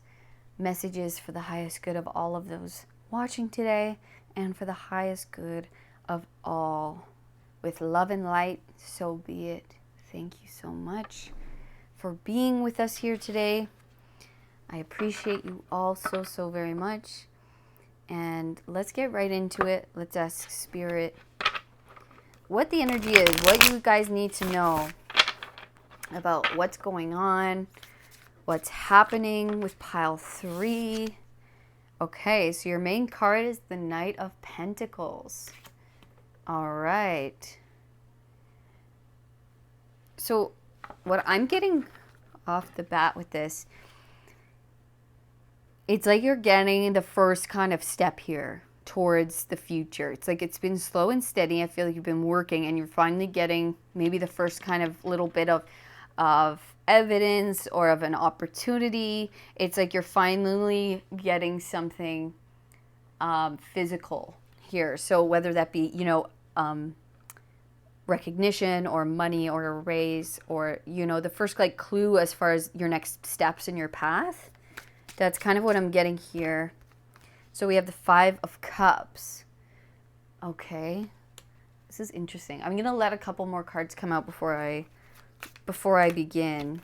messages for the highest good of all of those watching today, and for the highest good of all. With love and light, so be it. Thank you so much for being with us here today. I appreciate you all so very much. And let's get right into it. Let's ask Spirit what the energy is, what you guys need to know about what's going on, what's happening with pile 3. Okay, so your main card is the Knight of Pentacles. All right. So what I'm getting off the bat with this, it's like you're getting the first kind of step here towards the future. It's like it's been slow and steady. I feel like you've been working, and you're finally getting maybe the first kind of little bit of evidence or of an opportunity. It's like you're finally getting something physical here. So whether that be, recognition or money or a raise, or, the first like clue as far as your next steps in your path. That's kind of what I'm getting here. So we have the 5 of Cups. Okay. This is interesting. I'm going to let a couple more cards come out before I begin.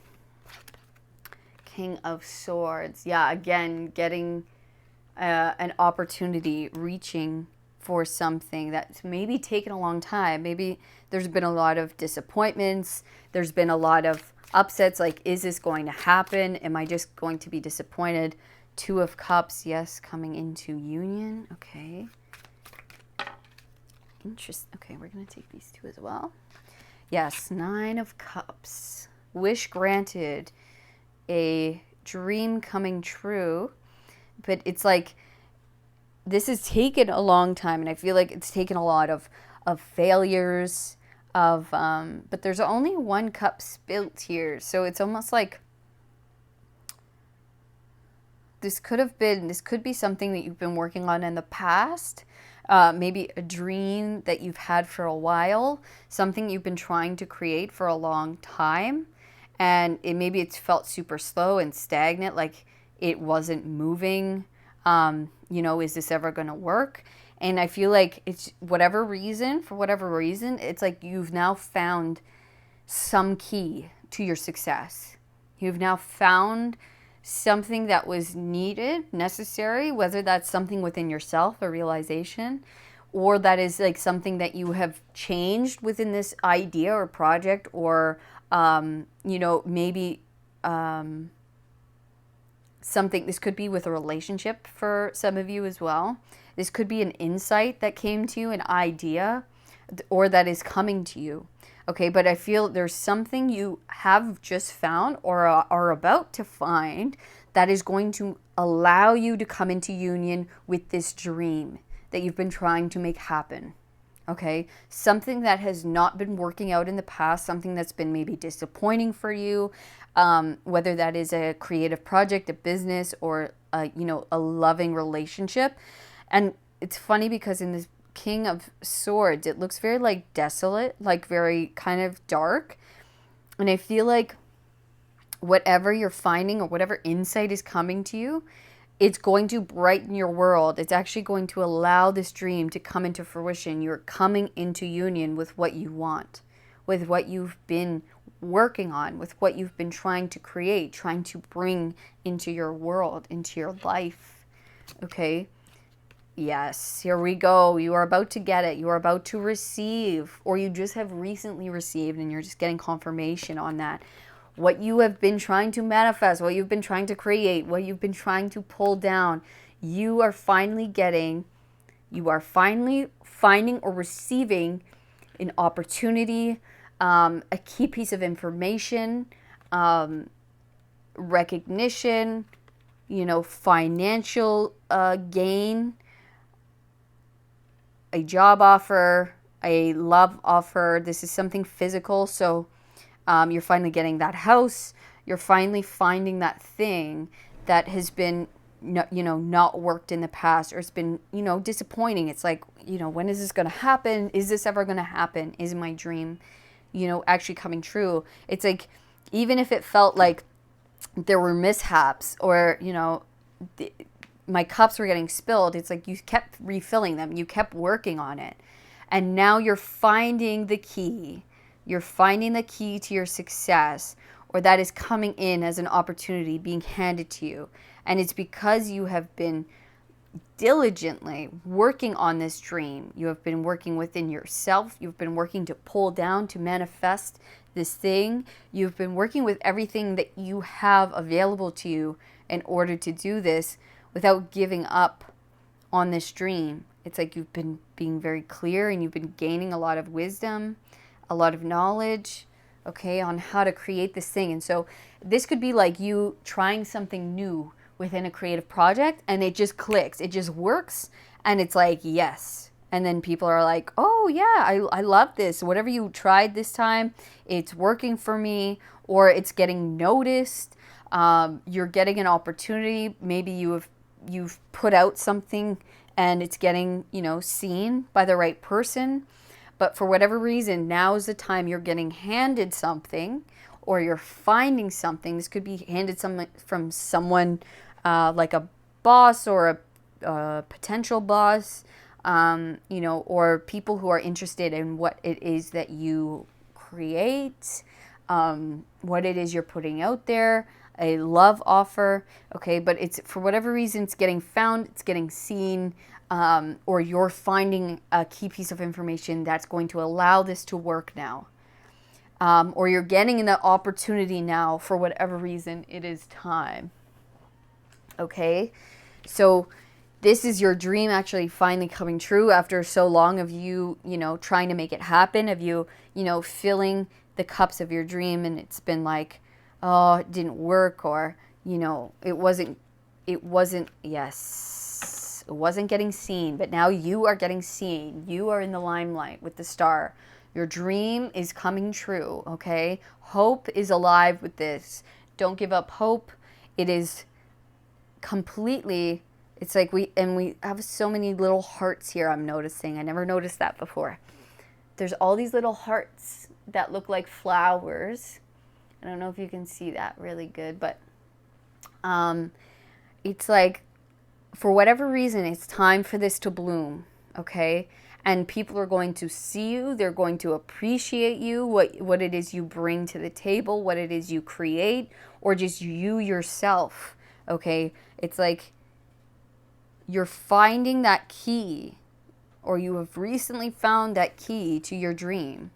King of Swords. Yeah, again, getting an opportunity, reaching for something that's maybe taken a long time. Maybe there's been a lot of disappointments. There's been a lot of upsets, like, is this going to happen? Am I just going to be disappointed? Two of Cups, yes, coming into union. Okay. Interesting. Okay, we're going to take these two as well. Yes, Nine of Cups. Wish granted. A dream coming true. But it's like, this has taken a long time, and I feel like it's taken a lot of failures, but there's only one cup spilt here, so it's almost like this could be something that you've been working on in the past, maybe a dream that you've had for a while, something you've been trying to create for a long time, and maybe it's felt super slow and stagnant, like it wasn't moving. Is this ever going to work? And I feel like it's for whatever reason, it's like you've now found some key to your success. You've now found something that was needed, necessary, whether that's something within yourself, a realization, or that is like something that you have changed within this idea or project, or, maybe something. This could be with a relationship for some of you as well. This could be an insight that came to you, an idea, or that is coming to you. Okay, but I feel there's something you have just found or are about to find that is going to allow you to come into union with this dream that you've been trying to make happen. Okay, something that has not been working out in the past, something that's been maybe disappointing for you, whether that is a creative project, a business, or a loving relationship. And it's funny because in this King of Swords, it looks very like desolate, like very kind of dark. And I feel like whatever you're finding or whatever insight is coming to you, it's going to brighten your world. It's actually going to allow this dream to come into fruition. You're coming into union with what you want, with what you've been working on, with what you've been trying to create, trying to bring into your world, into your life. Okay? Yes, here we go. You are about to get it. You are about to receive, or you just have recently received, and you're just getting confirmation on that. What you have been trying to manifest, what you've been trying to create, what you've been trying to pull down, you are finally finding or receiving an opportunity, a key piece of information, recognition, financial gain, a job offer, a love offer. This is something physical, so you're finally getting that house. You're finally finding that thing that has been, not worked in the past, or it's been, disappointing. It's like, when is this going to happen? Is this ever going to happen? Is my dream, actually coming true? It's like, even if it felt like there were mishaps, or, my cups were getting spilled, it's like you kept refilling them. You kept working on it. And now you're finding the key. You're finding the key to your success, or that is coming in as an opportunity being handed to you. And it's because you have been diligently working on this dream. You have been working within yourself. You've been working to pull down, to manifest this thing. You've been working with everything that you have available to you in order to do this without giving up on this dream. It's like you've been being very clear, and you've been gaining a lot of wisdom, a lot of knowledge, okay, on how to create this thing. And so this could be like you trying something new within a creative project, and it just clicks, it just works, and it's like, yes. And then people are like, oh yeah, I love this. Whatever you tried this time, it's working for me, or it's getting noticed. You're getting an opportunity. Maybe you've put out something and it's getting, seen by the right person. But for whatever reason, now is the time you're getting handed something, or you're finding something. This could be handed from someone like a boss, or a potential boss, or people who are interested in what it is that you create, what it is you're putting out there, a love offer, okay? But it's, for whatever reason, it's getting found, it's getting seen, or you're finding a key piece of information that's going to allow this to work now. or you're getting the opportunity now. For whatever reason, it is time. Okay, so this is your dream actually finally coming true after so long of you, trying to make it happen, of you, filling the cups of your dream, and it's been like, oh, it didn't work, or, it wasn't, yes, it wasn't getting seen, but now you are getting seen. You are in the limelight with the star. Your dream is coming true, okay? Hope is alive with this. Don't give up hope. It is completely, it's like we have so many little hearts here. I'm noticing, I never noticed that before. There's all these little hearts that look like flowers. I don't know if you can see that really good, but it's like, for whatever reason, it's time for this to bloom, okay? And people are going to see you. They're going to appreciate you, what it is you bring to the table, what it is you create, or just you yourself, okay? It's like you're finding that key, or you have recently found that key to your dream,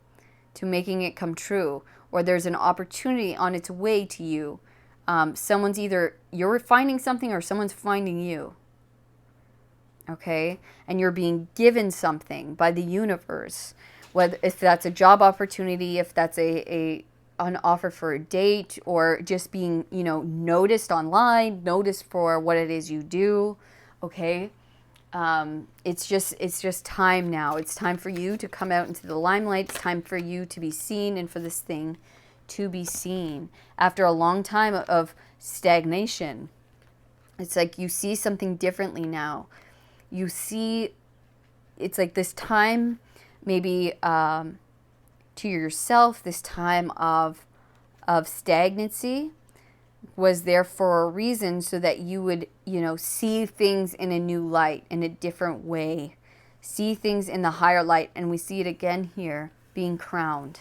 to making it come true, or there's an opportunity on its way to you. Someone's either, you're finding something or someone's finding you. Okay? And you're being given something by the universe. Whether if that's a job opportunity, if that's an offer for a date, or just being, noticed online, noticed for what it is you do. Okay? It's just time now. It's time for you to come out into the limelight. It's time for you to be seen, and for this thing to be seen. After a long time of stagnation, it's like you see something differently now. You see, it's like this time, maybe to yourself, this time of stagnancy was there for a reason, so that you would, see things in a new light, in a different way. See things in the higher light, and we see it again here, being crowned.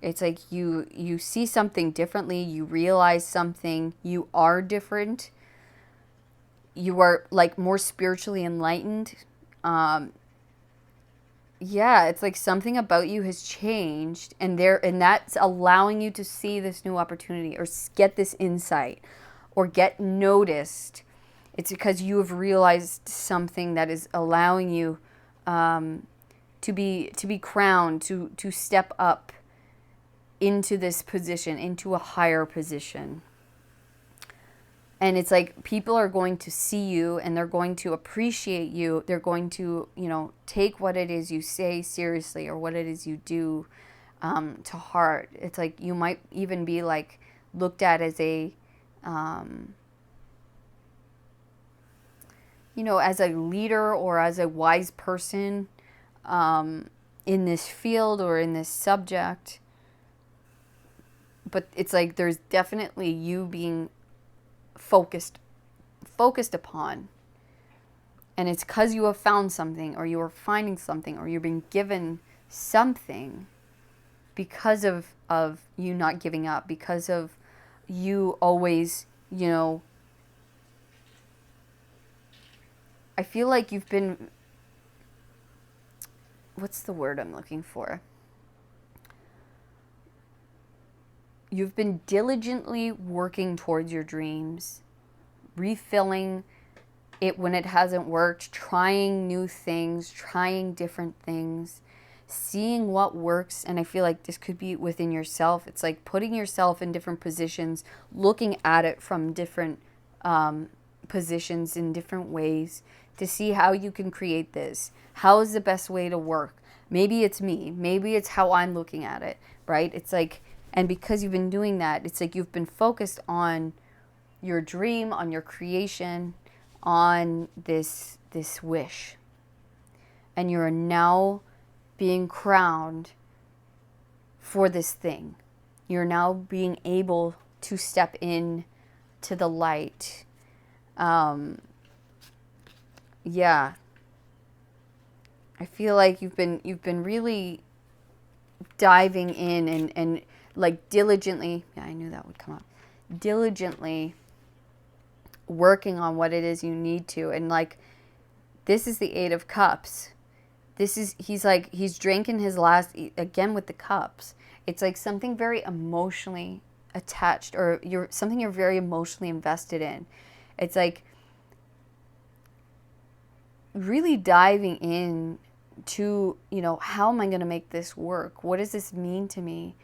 It's like you see something differently, you realize something, you are different. You are like more spiritually enlightened. Yeah, it's like something about you has changed, and that's allowing you to see this new opportunity, or get this insight, or get noticed. It's because you have realized something that is allowing you to be crowned, to step up into this position, into a higher position. And it's like people are going to see you, and they're going to appreciate you. They're going to, take what it is you say seriously, or what it is you do to heart. It's like you might even be like looked at as a, as a leader, or as a wise person in this field, or in this subject. But it's like there's definitely you being focused upon, and it's because you have found something, or you are finding something, or you're being given something, because of you not giving up, because of you always, I feel like you've been, what's the word I'm looking for? You've been diligently working towards your dreams, refilling it when it hasn't worked, trying new things, trying different things, seeing what works. And I feel like this could be within yourself. It's like putting yourself in different positions, looking at it from different positions in different ways, to see how you can create this. How is the best way to work? Maybe it's me. Maybe it's how I'm looking at it, right? It's like, and because you've been doing that, it's like you've been focused on your dream, on your creation, on this wish. And you're now being crowned for this thing. You're now being able to step in to the light. Yeah. I feel like you've been really diving in and like diligently, yeah, I knew that would come up, diligently working on what it is you need to. And like, this is the Eight of Cups. He's drinking his last, again with the cups. It's like something very emotionally attached, or something you're very emotionally invested in. It's like really diving in to, how am I going to make this work? What does this mean to me?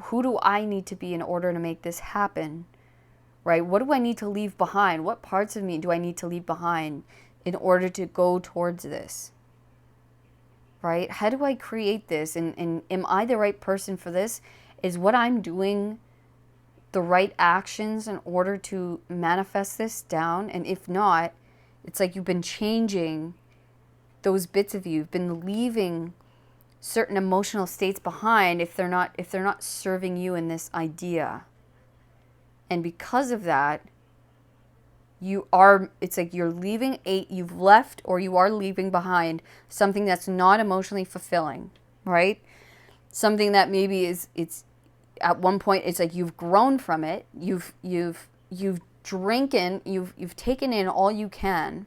Who do I need to be in order to make this happen? Right? What do I need to leave behind? What parts of me do I need to leave behind in order to go towards this? Right? How do I create this? And am I the right person for this? Is what I'm doing the right actions in order to manifest this down? And if not, it's like you've been changing those bits of you. You've been leaving certain emotional states behind if they're not serving you in this idea. And because of that, it's like you're leaving you've left, or you are leaving behind something that's not emotionally fulfilling, right? Something that maybe it's at one point, it's like you've grown from it. You've drinking, you've taken in all you can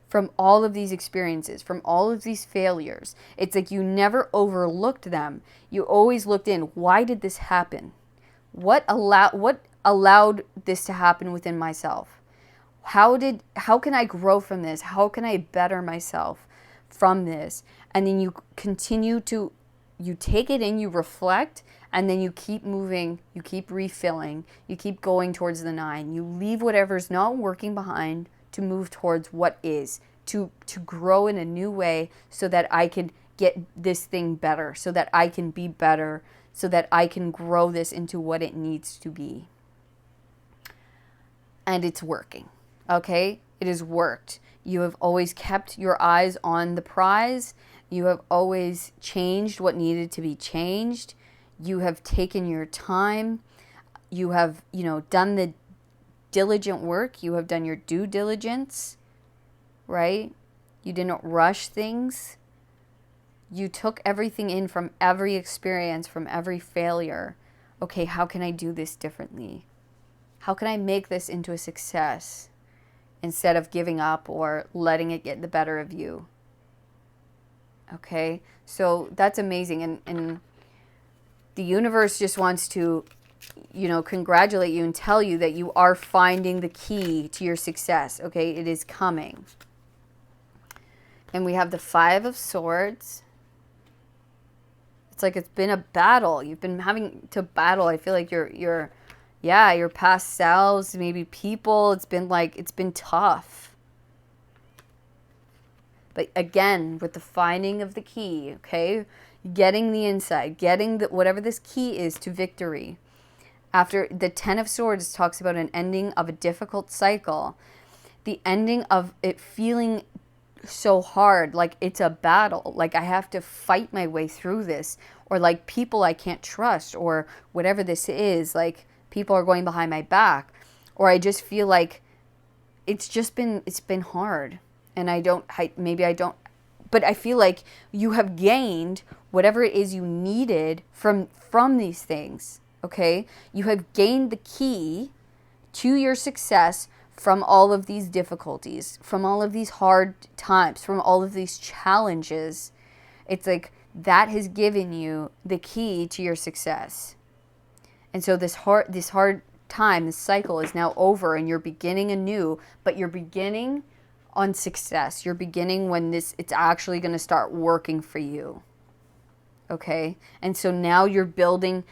from all of these experiences, from all of these failures. It's like you never overlooked them. You always looked in. Why did this happen? What allowed this to happen within myself? How can I grow from this? How can I better myself from this? And then you continue to, you take it in, you reflect, and then you keep moving, you keep refilling, you keep going towards the 9. You leave whatever's not working behind to move towards what is, to grow in a new way, so that I can get this thing better, so that I can be better, so that I can grow this into what it needs to be. And it's working, okay? It has worked. You have always kept your eyes on the prize. You have always changed what needed to be changed. You have taken your time. You have, done the diligent work. You have done your due diligence, right? You didn't rush things. You took everything in from every experience, from every failure. Okay, how can I do this differently? How can I make this into a success instead of giving up or letting it get the better of you? Okay, so that's amazing. And the universe just wants to, congratulate you and tell you that you are finding the key to your success. Okay, it is coming. And we have the 5 of Swords. It's like it's been a battle. You've been having to battle. I feel like your past selves, maybe people. It's been tough. But again, with the finding of the key, okay, getting the insight, getting whatever this key is to victory. After the 10 of Swords talks about an ending of a difficult cycle, the ending of it feeling so hard, like it's a battle, like I have to fight my way through this, or like people I can't trust, or whatever this is, like people are going behind my back, or I just feel like it's been hard, and I don't, but I feel like you have gained whatever it is you needed from these things, okay? You have gained the key to your success from all of these difficulties, from all of these hard times, from all of these challenges. It's like that has given you the key to your success. And so this hard time, this cycle is now over, and you're beginning anew, but you're beginning on success. You're beginning when it's actually going to start working for you. Okay? And so now you're building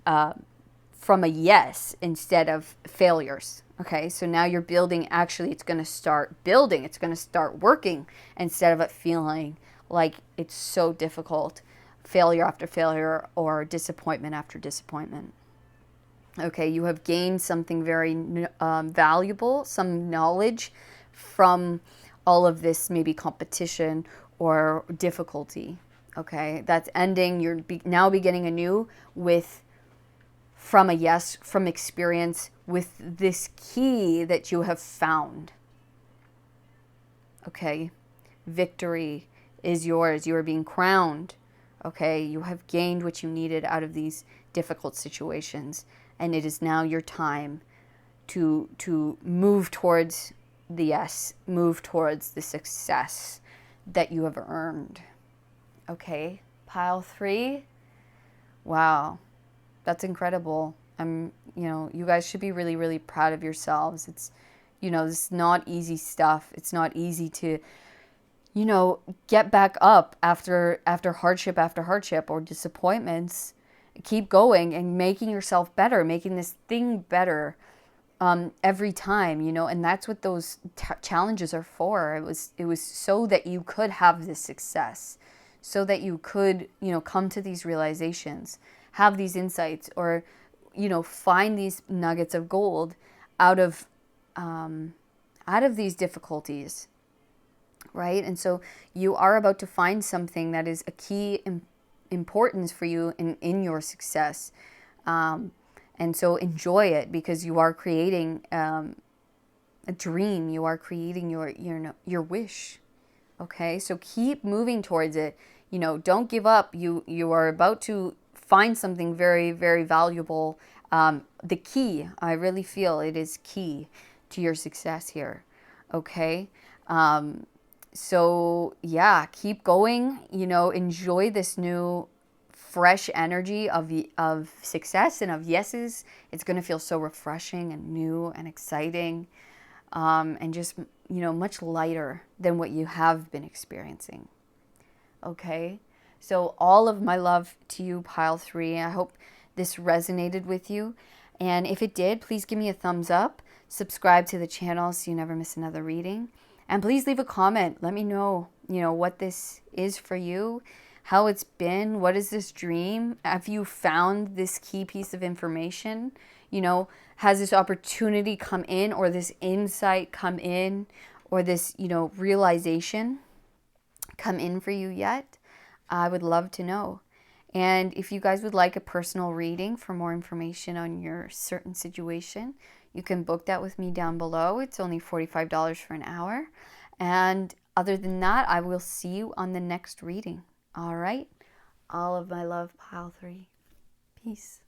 from a yes instead of failures. Okay, so now you're building, actually it's going to start building, it's going to start working, instead of it feeling like it's so difficult, failure after failure, or disappointment after disappointment. Okay, you have gained something very valuable, some knowledge from all of this, maybe competition or difficulty. Okay, that's ending. You're now beginning anew from a yes, from experience, with this key that you have found. Okay, victory is yours. You are being crowned. Okay, you have gained what you needed out of these difficult situations, and it is now your time to move towards the yes, move towards the success that you have earned. Okay, pile 3. Wow, that's incredible. You guys should be really, really proud of yourselves. It's not easy stuff. It's not easy to, get back up after hardship or disappointments. Keep going and making yourself better, making this thing better every time, and that's what those challenges are for. It was so that you could have this success, so that you could, come to these realizations, have these insights, or, find these nuggets of gold out of these difficulties, right? And so you are about to find something that is a key importance for you in your success. And so enjoy it, because you are creating a dream. You are creating your wish. Okay, so keep moving towards it. Don't give up. You are about to find something very, very valuable. The key, I really feel it is key to your success here. Okay. So yeah, keep going. Enjoy this new fresh energy of success and of yeses. It's going to feel so refreshing and new and exciting, and just, much lighter than what you have been experiencing. Okay, so all of my love to you, pile 3. I hope this resonated with you, and if it did, please give me a thumbs up, subscribe to the channel so you never miss another reading, and please leave a comment. Let me know, what this is for you, how it's been. What is this dream? Have you found this key piece of information? Has this opportunity come in, or this insight come in, or this, realization come in for you yet? I would love to know. And if you guys would like a personal reading for more information on your certain situation, you can book that with me down below. It's only $45 for an hour. And other than that, I will see you on the next reading. All right. All of my love, pile 3. Peace.